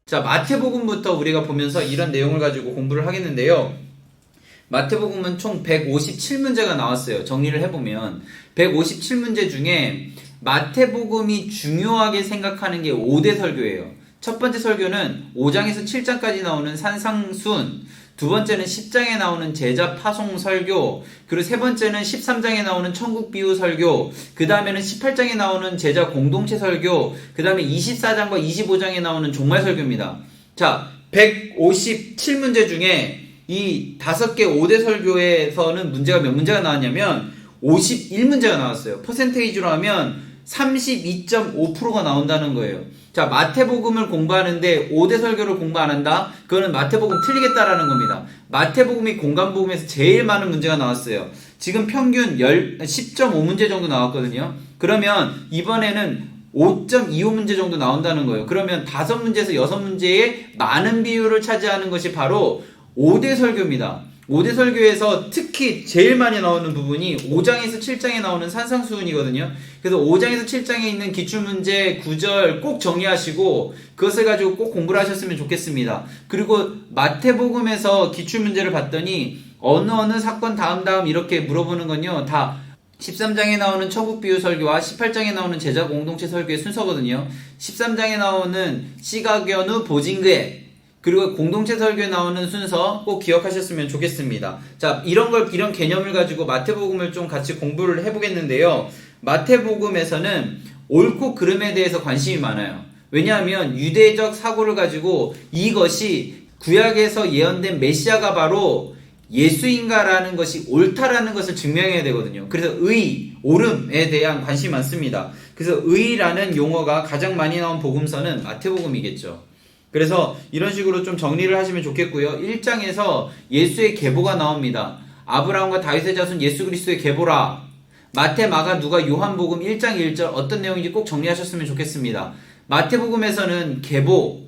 자, 마태복음부터 우리가 보면서 이런 내용을 가지고 공부를 하겠는데요. 마태복음은 총 157문제가 나왔어요. 정리를 해보면 157문제 중에 마태복음이 중요하게 생각하는 게 5대 설교예요. 첫 번째 설교는 5장에서 7장까지 나오는 산상순, 두 번째는 10장에 나오는 제자 파송 설교, 그리고 세 번째는 13장에 나오는 천국 비유 설교, 그 다음에는 18장에 나오는 제자 공동체 설교, 그 다음에 24장과 25장에 나오는 종말 설교입니다. 자, 157문제 중에 이 5개 5대 설교에서는 문제가 몇 문제가 나왔냐면 51문제가 나왔어요. 퍼센테이지로 하면 32.5%가 나온다는 거예요. 자, 마태복음을 공부하는데 5대 설교를 공부 안 한다? 그거는 마태복음 틀리겠다라는 겁니다. 마태복음이 공간복음에서 제일 많은 문제가 나왔어요. 지금 평균 10.5문제 정도 나왔거든요. 그러면 이번에는 5.25문제 정도 나온다는 거예요. 그러면 5문제에서 6문제의 많은 비율을 차지하는 것이 바로 5대 설교입니다. 5대 설교에서 특히 제일 많이 나오는 부분이 5장에서 7장에 나오는 산상수훈이거든요. 그래서 5장에서 7장에 있는 기출문제 9절 꼭 정리하시고 그것을 가지고 꼭 공부를 하셨으면 좋겠습니다. 그리고 마태복음에서 기출문제를 봤더니 어느 사건 다음 이렇게 물어보는 건요. 다 13장에 나오는 천국비유 설교와 18장에 나오는 제자 공동체 설교의 순서거든요. 13장에 나오는 시가견우 보징그에 그리고 공동체 설교에 나오는 순서 꼭 기억하셨으면 좋겠습니다. 자, 이런 개념을 가지고 마태복음을 좀 같이 공부를 해보겠는데요. 마태복음에서는 옳고 그름에 대해서 관심이 많아요. 왜냐하면 유대적 사고를 가지고 이것이 구약에서 예언된 메시아가 바로 예수인가라는 것이 옳다라는 것을 증명해야 되거든요. 그래서 옳음에 대한 관심이 많습니다. 그래서 의라는 용어가 가장 많이 나온 복음서는 마태복음이겠죠. 그래서 이런 식으로 좀 정리를 하시면 좋겠고요. 1장에서 예수의 계보가 나옵니다. 아브라함과 다윗의 자손 예수 그리스도의 계보라. 마태, 마가, 누가, 요한복음 1장 1절 어떤 내용인지 꼭 정리하셨으면 좋겠습니다. 마태복음에서는 계보,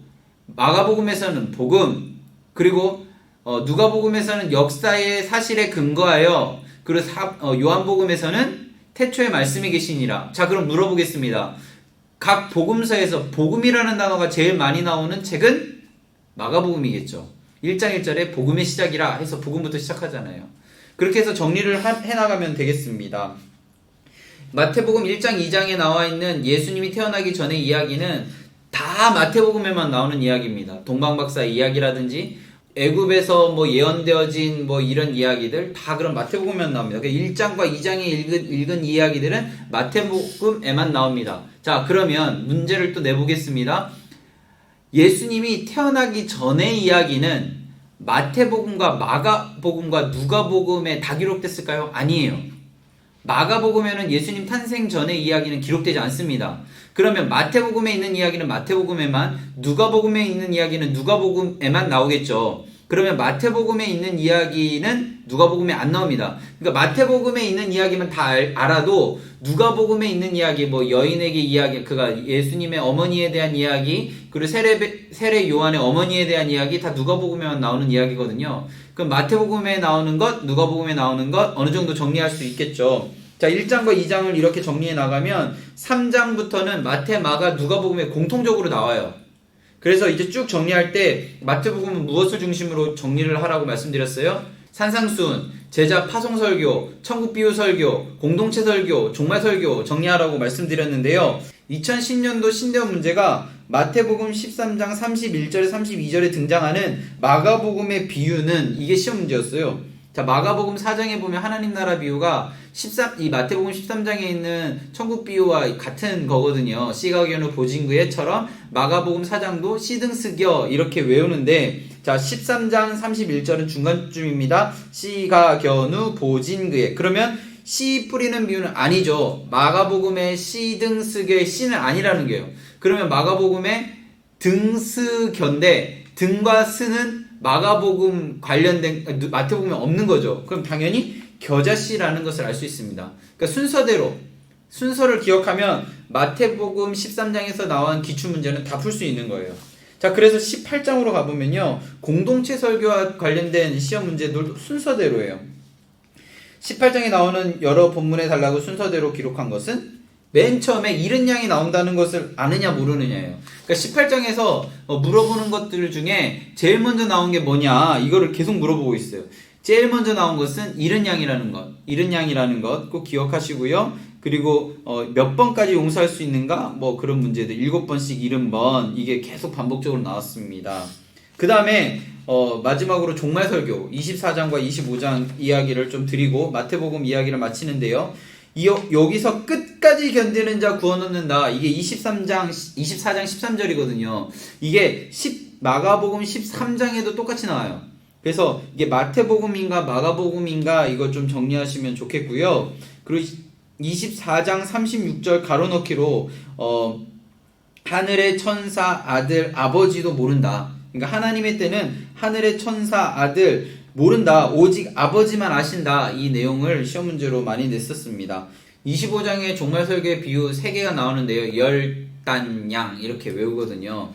마가복음에서는 복음, 그리고 누가복음에서는 역사의 사실에 근거하여, 그리고 요한복음에서는 태초에 말씀이 계시니라. 자, 그럼 물어보겠습니다. 각 복음서에서 복음이라는 단어가 제일 많이 나오는 책은 마가복음이겠죠. 1장 1절에 복음의 시작이라 해서 복음부터 시작하잖아요. 그렇게 해서 정리를 해나가면 되겠습니다. 마태복음 1장 2장에 나와 있는 예수님이 태어나기 전의 이야기는 다 마태복음에만 나오는 이야기입니다. 동방박사의 이야기라든지 애굽에서 예언되어진 이런 이야기들 다 그런 마태복음에만 나옵니다. 그러니까 1장과 2장에 읽은 이야기들은 마태복음에만 나옵니다. 자, 그러면 문제를 또 내보겠습니다. 예수님이 태어나기 전의 이야기는 마태복음과 마가복음과 누가복음에 다 기록됐을까요? 아니에요. 마가복음에는 예수님 탄생 전의 이야기는 기록되지 않습니다. 그러면 마태복음에 있는 이야기는 마태복음에만, 누가복음에 있는 이야기는 누가복음에만 나오겠죠. 그러면 마태복음에 있는 이야기는 누가복음에 안 나옵니다. 그러니까 마태복음에 있는 이야기만 다 알아도 누가복음에 있는 이야기, 여인에게 이야기, 그가 예수님의 어머니에 대한 이야기, 그리고 세례 요한의 어머니에 대한 이야기 다 누가복음에만 나오는 이야기거든요. 그럼 마태복음에 나오는 것, 누가복음에 나오는 것 어느 정도 정리할 수 있겠죠. 자, 1장과 2장을 이렇게 정리해 나가면 3장부터는 마태, 마가, 누가복음에 공통적으로 나와요. 그래서 이제 쭉 정리할 때 마태복음은 무엇을 중심으로 정리를 하라고 말씀드렸어요? 산상순, 제자 파송 설교, 천국 비유 설교, 공동체 설교, 종말 설교 정리하라고 말씀드렸는데요. 2010년도 신대원 문제가 마태복음 13장 31절에 32절에 등장하는 마가복음의 비유는 이게 시험 문제였어요. 자, 마가복음 4장에 보면 하나님 나라 비유가 이 마태복음 13장에 있는 천국 비유와 같은 거거든요. 시가견우 보징그에처럼 마가복음 4장도 시등스겨 이렇게 외우는데, 자, 13장 31절은 중간쯤입니다. 시가견우 보징그에. 그러면 씨 뿌리는 비유는 아니죠. 마가복음의 시등스겨의 씨는 아니라는 거예요. 그러면 마가복음의 등스견데 등과 스는 마가복음 관련된 마태복음에 없는 거죠. 그럼 당연히 겨자씨라는 것을 알 수 있습니다. 그러니까 순서를 기억하면 마태복음 13장에서 나온 기출문제는 다 풀 수 있는 거예요. 자, 그래서 18장으로 가보면요, 공동체 설교와 관련된 시험 문제도 순서대로예요. 18장에 나오는 여러 본문에 달라고 순서대로 기록한 것은 맨 처음에 이른 양이 나온다는 것을 아느냐 모르느냐예요. 그러니까 18장에서 물어보는 것들 중에 제일 먼저 나온 게 뭐냐 이거를 계속 물어보고 있어요. 제일 먼저 나온 것은 이른 양이라는 것, 이른 양이라는 것 꼭 기억하시고요. 그리고 몇 번까지 용서할 수 있는가 뭐 그런 문제들 7번씩 70번 이게 계속 반복적으로 나왔습니다. 그 다음에 마지막으로 종말 설교 24장과 25장 이야기를 좀 드리고 마태복음 이야기를 마치는데요. 여기서 끝까지 견디는 자 구원 얻는다. 이게 24장 13절이거든요. 이게 마가복음 13장에도 똑같이 나와요. 그래서 이게 마태복음인가 마가복음인가 이거 좀 정리하시면 좋겠고요. 그리고 24장 36절 가로넣기로 하늘의 천사 아들 아버지도 모른다. 그러니까 하나님의 때는 하늘의 천사 아들 모른다. 오직 아버지만 아신다. 이 내용을 시험 문제로 많이 냈었습니다. 25장에 종말 설교의 비유 3개가 나오는데요. 열단양 이렇게 외우거든요.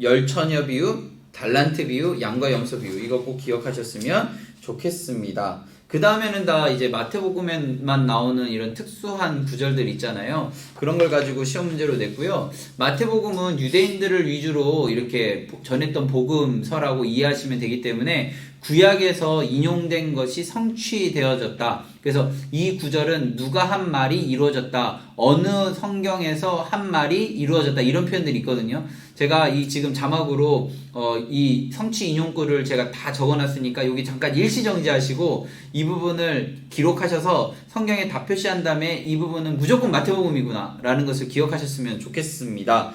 열처녀 비유, 달란트 비유, 양과 염소 비유 이거 꼭 기억하셨으면 좋겠습니다. 그 다음에는 다 이제 마태복음에만 나오는 이런 특수한 구절들 있잖아요. 그런 걸 가지고 시험 문제로 냈고요. 마태복음은 유대인들을 위주로 이렇게 전했던 복음서라고 이해하시면 되기 때문에 구약에서 인용된 것이 성취되어졌다. 그래서 이 구절은 누가 한 말이 이루어졌다. 어느 성경에서 한 말이 이루어졌다. 이런 표현들이 있거든요. 제가 이 지금 자막으로 이 성취 인용구를 제가 다 적어놨으니까 여기 잠깐 일시정지하시고 이 부분을 기록하셔서 성경에 다 표시한 다음에 이 부분은 무조건 마태복음이구나 라는 것을 기억하셨으면 좋겠습니다.